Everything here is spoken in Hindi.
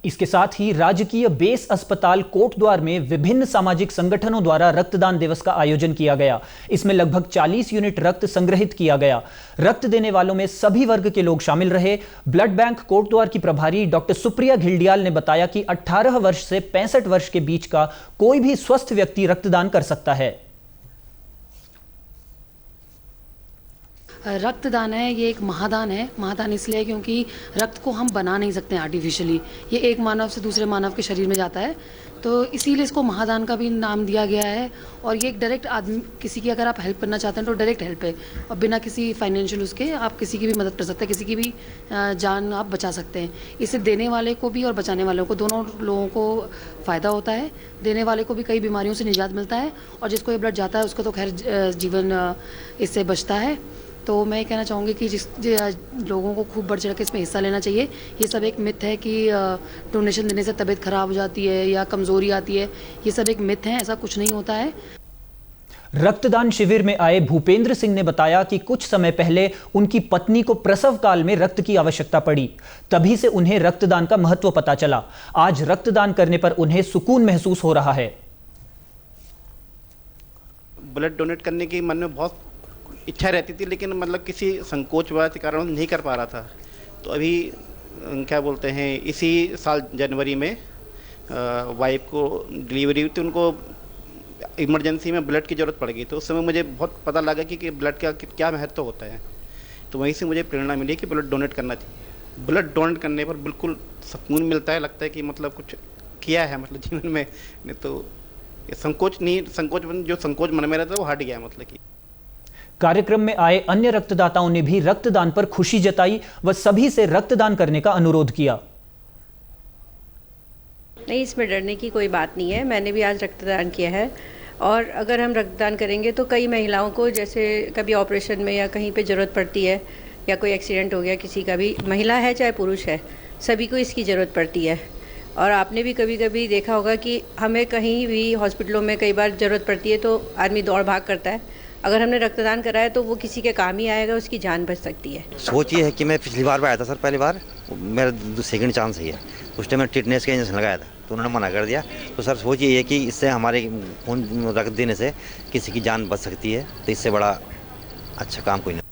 इसके साथ ही राजकीय बेस अस्पताल कोटद्वार में विभिन्न सामाजिक संगठनों द्वारा रक्तदान दिवस का आयोजन किया गया। इसमें लगभग 40 यूनिट रक्त संग्रहित किया गया। रक्त देने वालों में सभी वर्ग के लोग शामिल रहे। ब्लड बैंक कोटद्वार की प्रभारी डॉक्टर सुप्रिया घिल्डियाल ने बताया कि 18 वर्ष से 65 वर्ष के बीच का कोई भी स्वस्थ व्यक्ति रक्तदान कर सकता है। रक्तदान है, ये एक महादान है। महादान इसलिए है क्योंकि रक्त को हम बना नहीं सकते हैं आर्टिफिशियली। ये एक मानव से दूसरे मानव के शरीर में जाता है, तो इसीलिए इसको महादान का भी नाम दिया गया है। और ये एक डायरेक्ट आदमी, किसी की अगर आप हेल्प करना चाहते हैं तो डायरेक्ट हेल्प है, और बिना किसी फाइनेंशियल उसके आप किसी की भी मदद कर सकते हैं, किसी की भी जान आप बचा सकते हैं। इससे देने वाले को भी और बचाने वालों को, दोनों लोगों को फ़ायदा होता है। देने वाले को भी कई बीमारियों से निजात मिलता है, और जिसको ये ब्लड जाता है उसको तो खैर जीवन इससे बचता है। तो मैं कहना चाहूँगी कि लोगों को खूब बढ़ चढ़ के इसमें हिस्सा लेना चाहिए। ये सब एक मिथ है कि डोनेशन देने से तबीयत खराब हो जाती है या कमज़ोरी आती है। ये सब एक मिथ है, ऐसा कुछ नहीं होता है। रक्तदान शिविर में आए भूपेंद्र सिंह ने बताया कि कुछ समय पहले उनकी पत्नी को प्रसव काल में रक्त की आवश्यकता पड़ी। तभी से उन्हें रक्तदान का महत्व पता चला। आज रक्तदान करने पर उन्हें सुकून महसूस हो रहा है। ब्लड डोनेट करने की मन में बहुत इच्छा रहती थी, लेकिन मतलब किसी संकोच वजह के कारण नहीं कर पा रहा था। तो अभी क्या बोलते हैं, इसी साल जनवरी में वाइफ को डिलीवरी हुई, तो उनको इमरजेंसी में ब्लड की ज़रूरत पड़ गई। तो उस समय मुझे बहुत पता लगा कि ब्लड का क्या महत्व होता है। तो वहीं से मुझे प्रेरणा मिली कि ब्लड डोनेट करना चाहिए। ब्लड डोनेट करने पर बिल्कुल सुकून मिलता है, लगता है कि मतलब कुछ किया है मतलब जीवन में। नहीं तो ये संकोच मन में रहता है वो हट गया मतलब कि। कार्यक्रम में आए अन्य रक्तदाताओं ने भी रक्तदान पर खुशी जताई व सभी से रक्तदान करने का अनुरोध किया। नहीं, इसमें डरने की कोई बात नहीं है। मैंने भी आज रक्तदान किया है, और अगर हम रक्तदान करेंगे तो कई महिलाओं को जैसे कभी ऑपरेशन में या कहीं पे ज़रूरत पड़ती है, या कोई एक्सीडेंट हो गया किसी का भी, महिला है चाहे पुरुष है, सभी को इसकी ज़रूरत पड़ती है। और आपने भी कभी कभी देखा होगा कि हमें कहीं भी हॉस्पिटलों में कई बार ज़रूरत पड़ती है तो आदमी दौड़ भाग करता है। अगर हमने रक्तदान कराया तो वो किसी के काम ही आएगा, उसकी जान बच सकती है। सोच ये है कि मैं पिछली बार भी आया था सर, पहली बार मेरा सेकंड चांस ही है। उस टाइम मैं टिटनेस का इंजेक्शन लगाया था तो उन्होंने मना कर दिया। तो सर सोच ये है कि इससे हमारे खून रक्त देने से किसी की जान बच सकती है, तो इससे बड़ा अच्छा काम कोई नहीं।